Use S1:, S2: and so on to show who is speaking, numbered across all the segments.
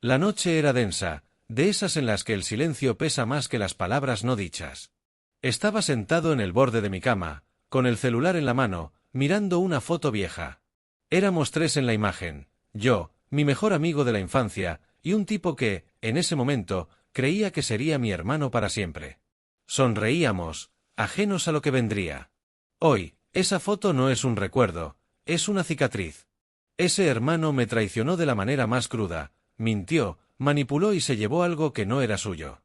S1: La noche era densa, de esas en las que el silencio pesa más que las palabras no dichas. Estaba sentado en el borde de mi cama, con el celular en la mano, mirando una foto vieja. Éramos tres en la imagen, yo, mi mejor amigo de la infancia, y un tipo que, en ese momento, creía que sería mi hermano para siempre. Sonreíamos, ajenos a lo que vendría. Hoy, esa foto no es un recuerdo, es una cicatriz. Ese hermano me traicionó de la manera más cruda, mintió, manipuló y se llevó algo que no era suyo.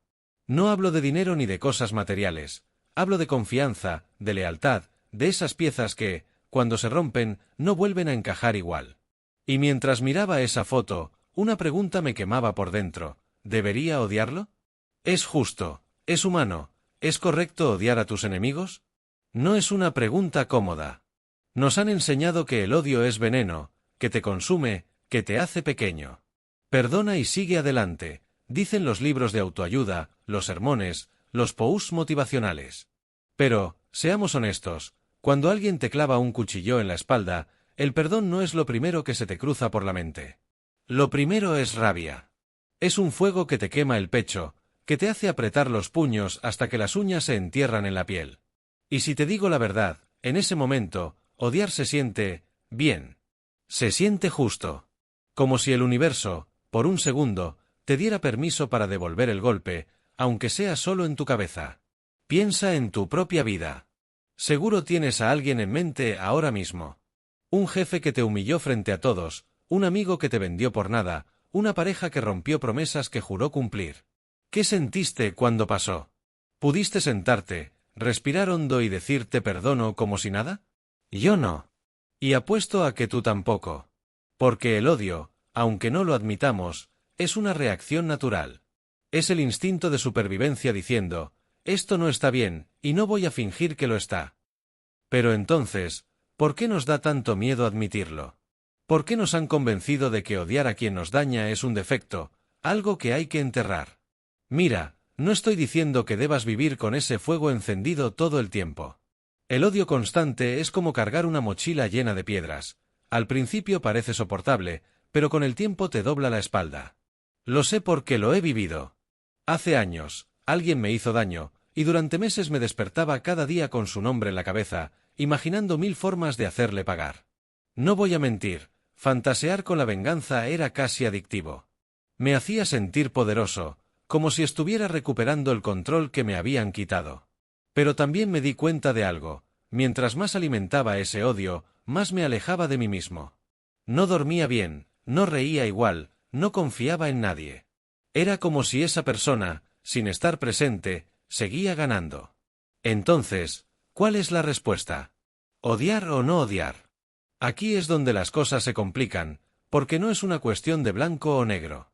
S1: No hablo de dinero ni de cosas materiales, hablo de confianza, de lealtad, de esas piezas que, cuando se rompen, no vuelven a encajar igual. Y mientras miraba esa foto, una pregunta me quemaba por dentro: ¿debería odiarlo? ¿Es justo, es humano, es correcto odiar a tus enemigos? No es una pregunta cómoda. Nos han enseñado que el odio es veneno, que te consume, que te hace pequeño. Perdona y sigue adelante, dicen los libros de autoayuda, los sermones, los posts motivacionales. Pero, seamos honestos, cuando alguien te clava un cuchillo en la espalda, el perdón no es lo primero que se te cruza por la mente. Lo primero es rabia. Es un fuego que te quema el pecho, que te hace apretar los puños hasta que las uñas se entierran en la piel. Y si te digo la verdad, en ese momento, odiar se siente bien. Se siente justo. Como si el universo, por un segundo, te diera permiso para devolver el golpe, aunque sea solo en tu cabeza. Piensa en tu propia vida. Seguro tienes a alguien en mente ahora mismo. Un jefe que te humilló frente a todos, un amigo que te vendió por nada, una pareja que rompió promesas que juró cumplir. ¿Qué sentiste cuando pasó? ¿Pudiste sentarte, respirar hondo y decir te perdono como si nada? Yo no. Y apuesto a que tú tampoco. Porque el odio, aunque no lo admitamos, es una reacción natural. Es el instinto de supervivencia diciendo: esto no está bien, y no voy a fingir que lo está. Pero entonces, ¿por qué nos da tanto miedo admitirlo? ¿Por qué nos han convencido de que odiar a quien nos daña es un defecto, algo que hay que enterrar? Mira, no estoy diciendo que debas vivir con ese fuego encendido todo el tiempo. El odio constante es como cargar una mochila llena de piedras. Al principio parece soportable, pero con el tiempo te dobla la espalda. Lo sé porque lo he vivido. Hace años, alguien me hizo daño, y durante meses me despertaba cada día con su nombre en la cabeza, imaginando 1000 formas de hacerle pagar. No voy a mentir, fantasear con la venganza era casi adictivo. Me hacía sentir poderoso, como si estuviera recuperando el control que me habían quitado. Pero también me di cuenta de algo: mientras más alimentaba ese odio, más me alejaba de mí mismo. No dormía bien, no reía igual, no confiaba en nadie. Era como si esa persona, sin estar presente, seguía ganando. Entonces, ¿cuál es la respuesta? ¿Odiar o no odiar? Aquí es donde las cosas se complican, porque no es una cuestión de blanco o negro.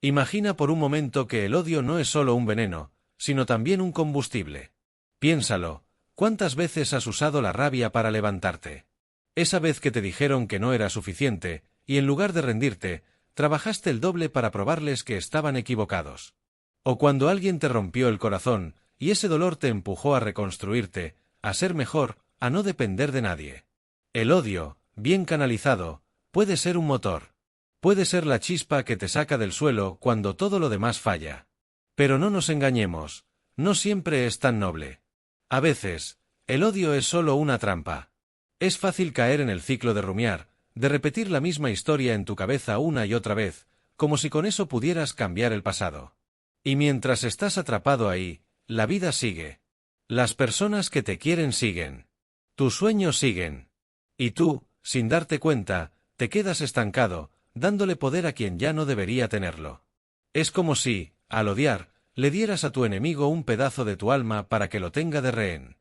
S1: Imagina por un momento que el odio no es solo un veneno, sino también un combustible. Piénsalo, ¿cuántas veces has usado la rabia para levantarte? Esa vez que te dijeron que no era suficiente, y en lugar de rendirte, trabajaste el doble para probarles que estaban equivocados. O cuando alguien te rompió el corazón, y ese dolor te empujó a reconstruirte, a ser mejor, a no depender de nadie. El odio, bien canalizado, puede ser un motor. Puede ser la chispa que te saca del suelo cuando todo lo demás falla. Pero no nos engañemos, no siempre es tan noble. A veces, el odio es solo una trampa. Es fácil caer en el ciclo de rumiar, de repetir la misma historia en tu cabeza una y otra vez, como si con eso pudieras cambiar el pasado. Y mientras estás atrapado ahí, la vida sigue. Las personas que te quieren siguen. Tus sueños siguen. Y tú, sin darte cuenta, te quedas estancado, dándole poder a quien ya no debería tenerlo. Es como si, al odiar, le dieras a tu enemigo un pedazo de tu alma para que lo tenga de rehén.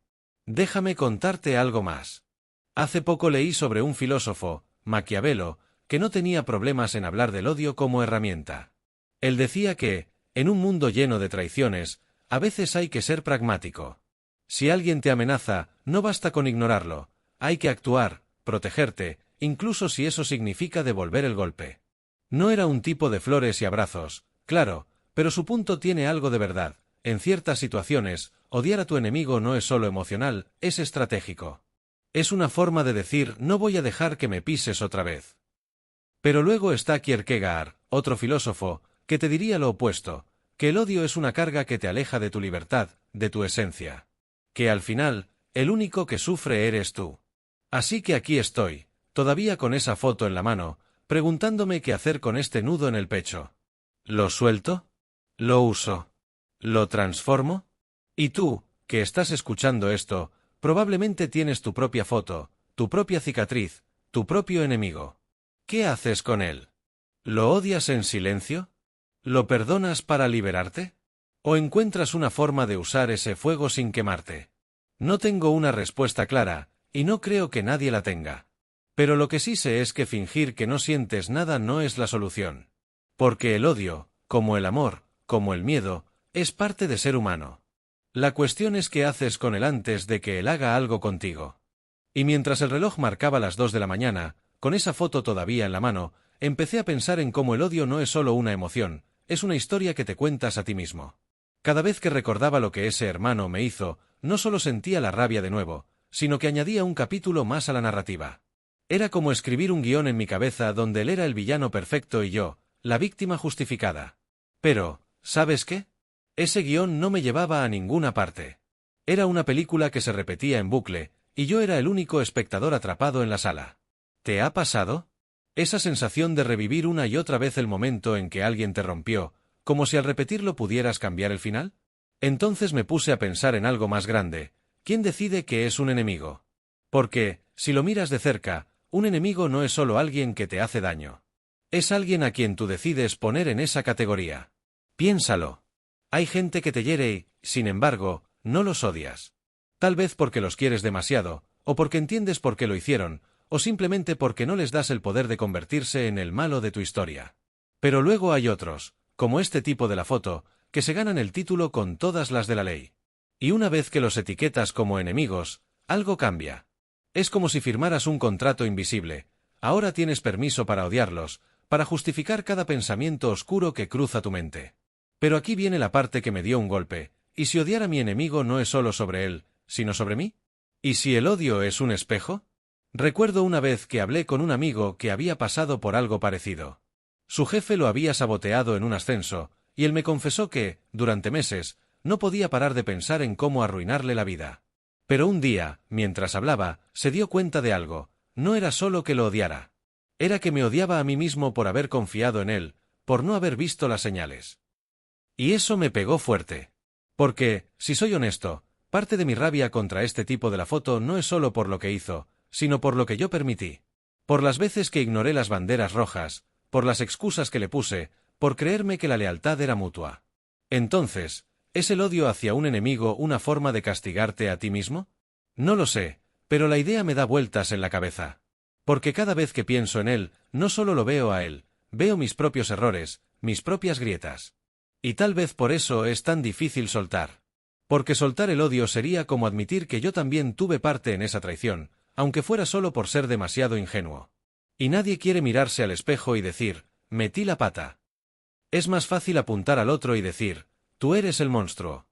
S1: Déjame contarte algo más. Hace poco leí sobre un filósofo, Maquiavelo, que no tenía problemas en hablar del odio como herramienta. Él decía que, en un mundo lleno de traiciones, a veces hay que ser pragmático. Si alguien te amenaza, no basta con ignorarlo, hay que actuar, protegerte, incluso si eso significa devolver el golpe. No era un tipo de flores y abrazos, claro, pero su punto tiene algo de verdad. En ciertas situaciones, odiar a tu enemigo no es solo emocional, es estratégico. Es una forma de decir: no voy a dejar que me pises otra vez. Pero luego está Kierkegaard, otro filósofo, que te diría lo opuesto, que el odio es una carga que te aleja de tu libertad, de tu esencia. Que al final, el único que sufre eres tú. Así que aquí estoy, todavía con esa foto en la mano, preguntándome qué hacer con este nudo en el pecho. ¿Lo suelto? ¿Lo uso? ¿Lo transformo? Y tú, que estás escuchando esto, probablemente tienes tu propia foto, tu propia cicatriz, tu propio enemigo. ¿Qué haces con él? ¿Lo odias en silencio? ¿Lo perdonas para liberarte? ¿O encuentras una forma de usar ese fuego sin quemarte? No tengo una respuesta clara, y no creo que nadie la tenga. Pero lo que sí sé es que fingir que no sientes nada no es la solución. Porque el odio, como el amor, como el miedo, es parte de ser humano. La cuestión es qué haces con él antes de que él haga algo contigo. Y mientras el reloj marcaba las 2 de la mañana, con esa foto todavía en la mano, empecé a pensar en cómo el odio no es solo una emoción, es una historia que te cuentas a ti mismo. Cada vez que recordaba lo que ese hermano me hizo, no solo sentía la rabia de nuevo, sino que añadía un capítulo más a la narrativa. Era como escribir un guión en mi cabeza donde él era el villano perfecto y yo, la víctima justificada. Pero, ¿sabes qué? Ese guión no me llevaba a ninguna parte. Era una película que se repetía en bucle, y yo era el único espectador atrapado en la sala. ¿Te ha pasado? Esa sensación de revivir una y otra vez el momento en que alguien te rompió, como si al repetirlo pudieras cambiar el final. Entonces me puse a pensar en algo más grande. ¿Quién decide que es un enemigo? Porque, si lo miras de cerca, un enemigo no es solo alguien que te hace daño. Es alguien a quien tú decides poner en esa categoría. Piénsalo. Hay gente que te hiere y, sin embargo, no los odias. Tal vez porque los quieres demasiado, o porque entiendes por qué lo hicieron, o simplemente porque no les das el poder de convertirse en el malo de tu historia. Pero luego hay otros, como este tipo de la foto, que se ganan el título con todas las de la ley. Y una vez que los etiquetas como enemigos, algo cambia. Es como si firmaras un contrato invisible. Ahora tienes permiso para odiarlos, para justificar cada pensamiento oscuro que cruza tu mente. Pero aquí viene la parte que me dio un golpe. ¿Y si odiar a mi enemigo no es solo sobre él, sino sobre mí? ¿Y si el odio es un espejo? Recuerdo una vez que hablé con un amigo que había pasado por algo parecido. Su jefe lo había saboteado en un ascenso, y él me confesó que, durante meses, no podía parar de pensar en cómo arruinarle la vida. Pero un día, mientras hablaba, se dio cuenta de algo. No era solo que lo odiara. Era que me odiaba a mí mismo por haber confiado en él, por no haber visto las señales. Y eso me pegó fuerte. Porque, si soy honesto, parte de mi rabia contra este tipo de la foto no es solo por lo que hizo, sino por lo que yo permití. Por las veces que ignoré las banderas rojas, por las excusas que le puse, por creerme que la lealtad era mutua. Entonces, ¿es el odio hacia un enemigo una forma de castigarte a ti mismo? No lo sé, pero la idea me da vueltas en la cabeza. Porque cada vez que pienso en él, no solo lo veo a él, veo mis propios errores, mis propias grietas. Y tal vez por eso es tan difícil soltar. Porque soltar el odio sería como admitir que yo también tuve parte en esa traición, aunque fuera solo por ser demasiado ingenuo. Y nadie quiere mirarse al espejo y decir, metí la pata. Es más fácil apuntar al otro y decir, tú eres el monstruo.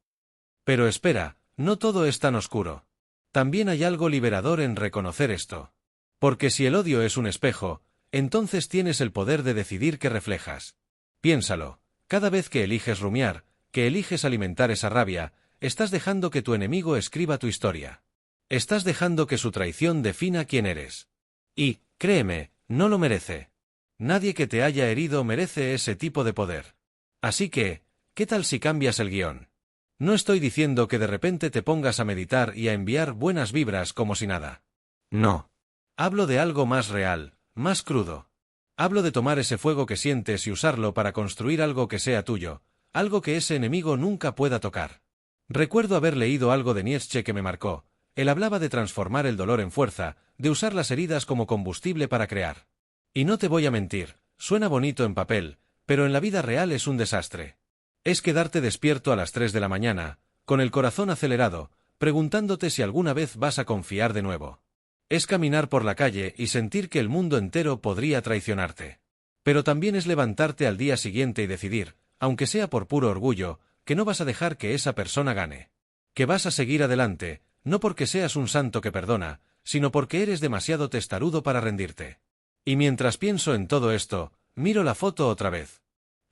S1: Pero espera, no todo es tan oscuro. También hay algo liberador en reconocer esto. Porque si el odio es un espejo, entonces tienes el poder de decidir qué reflejas. Piénsalo. Cada vez que eliges rumiar, que eliges alimentar esa rabia, estás dejando que tu enemigo escriba tu historia. Estás dejando que su traición defina quién eres. Y, créeme, no lo merece. Nadie que te haya herido merece ese tipo de poder. Así que, ¿qué tal si cambias el guión? No estoy diciendo que de repente te pongas a meditar y a enviar buenas vibras como si nada. No. Hablo de algo más real, más crudo. Hablo de tomar ese fuego que sientes y usarlo para construir algo que sea tuyo, algo que ese enemigo nunca pueda tocar. Recuerdo haber leído algo de Nietzsche que me marcó. Él hablaba de transformar el dolor en fuerza, de usar las heridas como combustible para crear. Y no te voy a mentir, suena bonito en papel, pero en la vida real es un desastre. Es quedarte despierto a las 3 de la mañana, con el corazón acelerado, preguntándote si alguna vez vas a confiar de nuevo. Es caminar por la calle y sentir que el mundo entero podría traicionarte. Pero también es levantarte al día siguiente y decidir, aunque sea por puro orgullo, que no vas a dejar que esa persona gane. Que vas a seguir adelante, no porque seas un santo que perdona, sino porque eres demasiado testarudo para rendirte. Y mientras pienso en todo esto, miro la foto otra vez.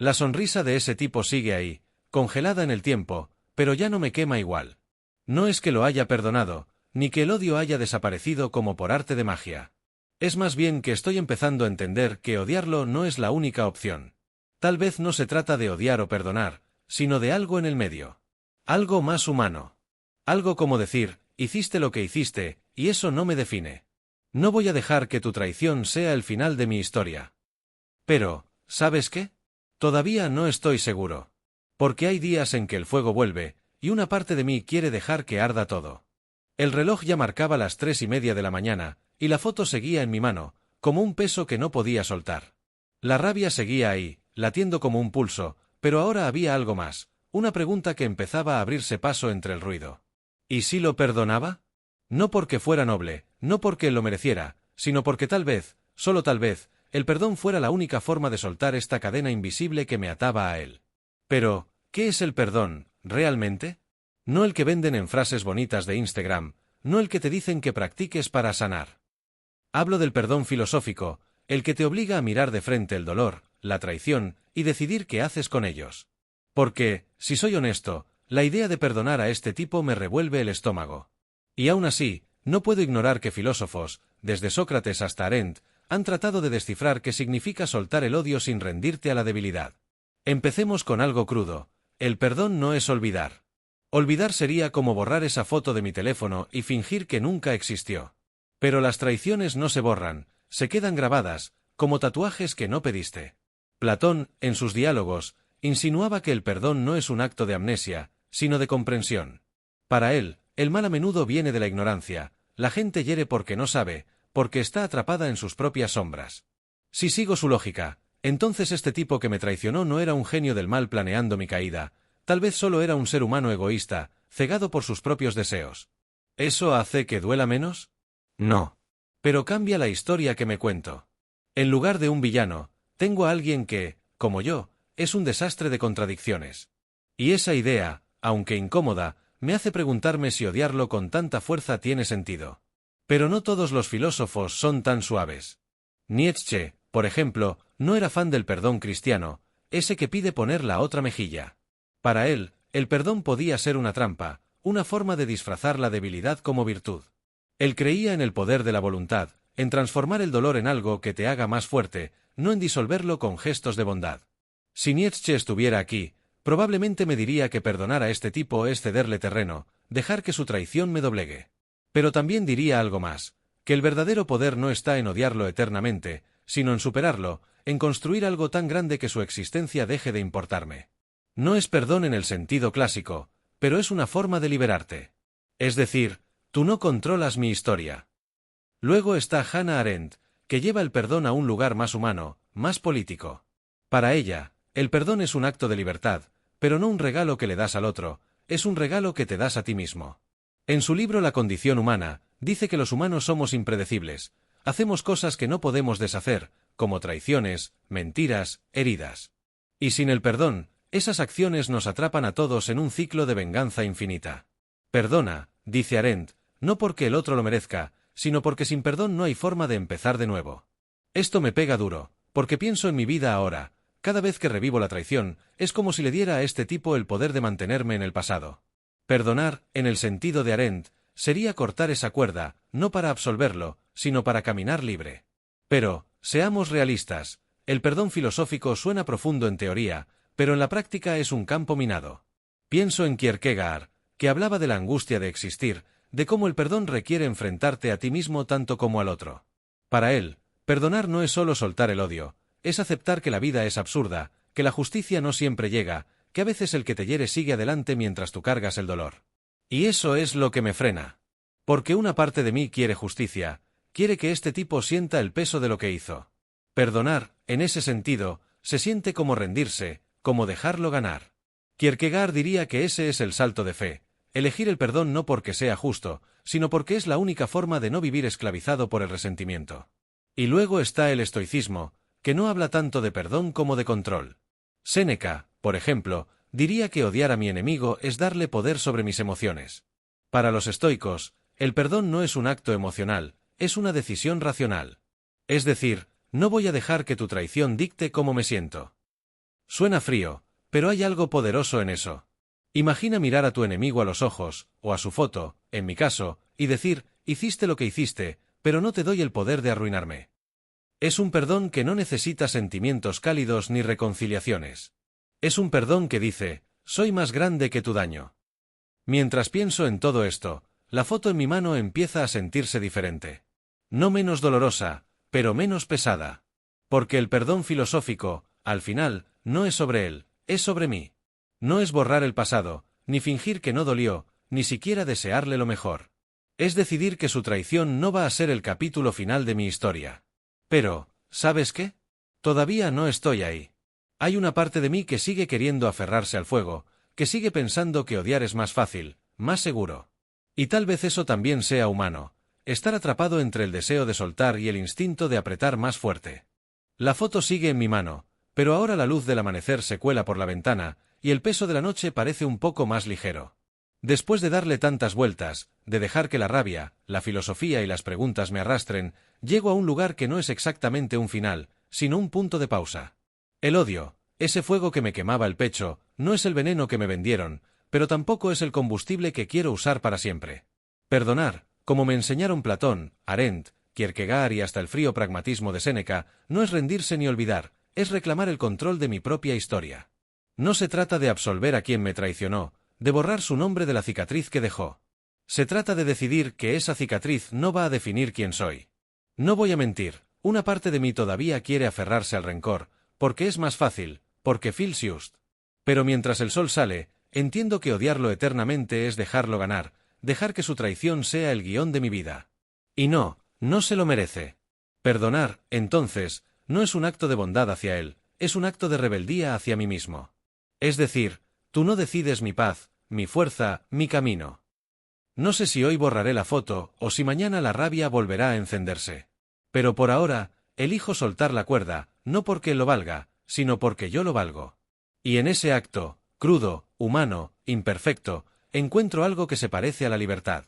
S1: La sonrisa de ese tipo sigue ahí, congelada en el tiempo, pero ya no me quema igual. No es que lo haya perdonado, ni que el odio haya desaparecido como por arte de magia. Es más bien que estoy empezando a entender que odiarlo no es la única opción. Tal vez no se trata de odiar o perdonar, sino de algo en el medio. Algo más humano. Algo como decir, hiciste lo que hiciste, y eso no me define. No voy a dejar que tu traición sea el final de mi historia. Pero, ¿sabes qué? Todavía no estoy seguro. Porque hay días en que el fuego vuelve, y una parte de mí quiere dejar que arda todo. El reloj ya marcaba las 3:30 de la mañana, y la foto seguía en mi mano, como un peso que no podía soltar. La rabia seguía ahí, latiendo como un pulso, pero ahora había algo más, una pregunta que empezaba a abrirse paso entre el ruido. ¿Y si lo perdonaba? No porque fuera noble, no porque lo mereciera, sino porque tal vez, solo tal vez, el perdón fuera la única forma de soltar esta cadena invisible que me ataba a él. Pero, ¿qué es el perdón, realmente? No el que venden en frases bonitas de Instagram, no el que te dicen que practiques para sanar. Hablo del perdón filosófico, el que te obliga a mirar de frente el dolor, la traición, y decidir qué haces con ellos. Porque, si soy honesto, la idea de perdonar a este tipo me revuelve el estómago. Y aún así, no puedo ignorar que filósofos, desde Sócrates hasta Arendt, han tratado de descifrar qué significa soltar el odio sin rendirte a la debilidad. Empecemos con algo crudo. El perdón no es olvidar. Olvidar sería como borrar esa foto de mi teléfono y fingir que nunca existió. Pero las traiciones no se borran, se quedan grabadas, como tatuajes que no pediste. Platón, en sus diálogos, insinuaba que el perdón no es un acto de amnesia, sino de comprensión. Para él, el mal a menudo viene de la ignorancia, la gente hiere porque no sabe, porque está atrapada en sus propias sombras. Si sigo su lógica, entonces este tipo que me traicionó no era un genio del mal planeando mi caída, tal vez solo era un ser humano egoísta, cegado por sus propios deseos. ¿Eso hace que duela menos? No. Pero cambia la historia que me cuento. En lugar de un villano, tengo a alguien que, como yo, es un desastre de contradicciones. Y esa idea, aunque incómoda, me hace preguntarme si odiarlo con tanta fuerza tiene sentido. Pero no todos los filósofos son tan suaves. Nietzsche, por ejemplo, no era fan del perdón cristiano, ese que pide poner la otra mejilla. Para él, el perdón podía ser una trampa, una forma de disfrazar la debilidad como virtud. Él creía en el poder de la voluntad, en transformar el dolor en algo que te haga más fuerte, no en disolverlo con gestos de bondad. Si Nietzsche estuviera aquí, probablemente me diría que perdonar a este tipo es cederle terreno, dejar que su traición me doblegue. Pero también diría algo más, que el verdadero poder no está en odiarlo eternamente, sino en superarlo, en construir algo tan grande que su existencia deje de importarme. No es perdón en el sentido clásico, pero es una forma de liberarte. Es decir, tú no controlas mi historia. Luego está Hannah Arendt, que lleva el perdón a un lugar más humano, más político. Para ella, el perdón es un acto de libertad, pero no un regalo que le das al otro, es un regalo que te das a ti mismo. En su libro La condición humana, dice que los humanos somos impredecibles, hacemos cosas que no podemos deshacer, como traiciones, mentiras, heridas. Y sin el perdón, esas acciones nos atrapan a todos en un ciclo de venganza infinita. Perdona, dice Arendt, no porque el otro lo merezca, sino porque sin perdón no hay forma de empezar de nuevo. Esto me pega duro, porque pienso en mi vida ahora, cada vez que revivo la traición, es como si le diera a este tipo el poder de mantenerme en el pasado. Perdonar, en el sentido de Arendt, sería cortar esa cuerda, no para absolverlo, sino para caminar libre. Pero, seamos realistas, el perdón filosófico suena profundo en teoría, pero en la práctica es un campo minado. Pienso en Kierkegaard, que hablaba de la angustia de existir, de cómo el perdón requiere enfrentarte a ti mismo tanto como al otro. Para él, perdonar no es solo soltar el odio, es aceptar que la vida es absurda, que la justicia no siempre llega, que a veces el que te hiere sigue adelante mientras tú cargas el dolor. Y eso es lo que me frena. Porque una parte de mí quiere justicia, quiere que este tipo sienta el peso de lo que hizo. Perdonar, en ese sentido, se siente como rendirse, como dejarlo ganar. Kierkegaard diría que ese es el salto de fe, elegir el perdón no porque sea justo, sino porque es la única forma de no vivir esclavizado por el resentimiento. Y luego está el estoicismo, que no habla tanto de perdón como de control. Séneca, por ejemplo, diría que odiar a mi enemigo es darle poder sobre mis emociones. Para los estoicos, el perdón no es un acto emocional, es una decisión racional. Es decir, no voy a dejar que tu traición dicte cómo me siento. Suena frío, pero hay algo poderoso en eso. Imagina mirar a tu enemigo a los ojos, o a su foto, en mi caso, y decir, hiciste lo que hiciste, pero no te doy el poder de arruinarme. Es un perdón que no necesita sentimientos cálidos ni reconciliaciones. Es un perdón que dice, soy más grande que tu daño. Mientras pienso en todo esto, la foto en mi mano empieza a sentirse diferente. No menos dolorosa, pero menos pesada. Porque el perdón filosófico, al final, no es sobre él, es sobre mí. No es borrar el pasado, ni fingir que no dolió, ni siquiera desearle lo mejor. Es decidir que su traición no va a ser el capítulo final de mi historia. Pero, ¿sabes qué? Todavía no estoy ahí. Hay una parte de mí que sigue queriendo aferrarse al fuego, que sigue pensando que odiar es más fácil, más seguro. Y tal vez eso también sea humano, estar atrapado entre el deseo de soltar y el instinto de apretar más fuerte. La foto sigue en mi mano, pero ahora la luz del amanecer se cuela por la ventana, y el peso de la noche parece un poco más ligero. Después de darle tantas vueltas, de dejar que la rabia, la filosofía y las preguntas me arrastren, llego a un lugar que no es exactamente un final, sino un punto de pausa. El odio, ese fuego que me quemaba el pecho, no es el veneno que me vendieron, pero tampoco es el combustible que quiero usar para siempre. Perdonar, como me enseñaron Platón, Arendt, Kierkegaard y hasta el frío pragmatismo de Séneca, no es rendirse ni olvidar, es reclamar el control de mi propia historia. No se trata de absolver a quien me traicionó, de borrar su nombre de la cicatriz que dejó. Se trata de decidir que esa cicatriz no va a definir quién soy. No voy a mentir, una parte de mí todavía quiere aferrarse al rencor, porque es más fácil, porque feels just. Pero mientras el sol sale, entiendo que odiarlo eternamente es dejarlo ganar, dejar que su traición sea el guión de mi vida. Y no, no se lo merece. Perdonar, entonces, no es un acto de bondad hacia él, es un acto de rebeldía hacia mí mismo. Es decir, tú no decides mi paz, mi fuerza, mi camino. No sé si hoy borraré la foto, o si mañana la rabia volverá a encenderse. Pero por ahora, elijo soltar la cuerda, no porque él lo valga, sino porque yo lo valgo. Y en ese acto, crudo, humano, imperfecto, encuentro algo que se parece a la libertad.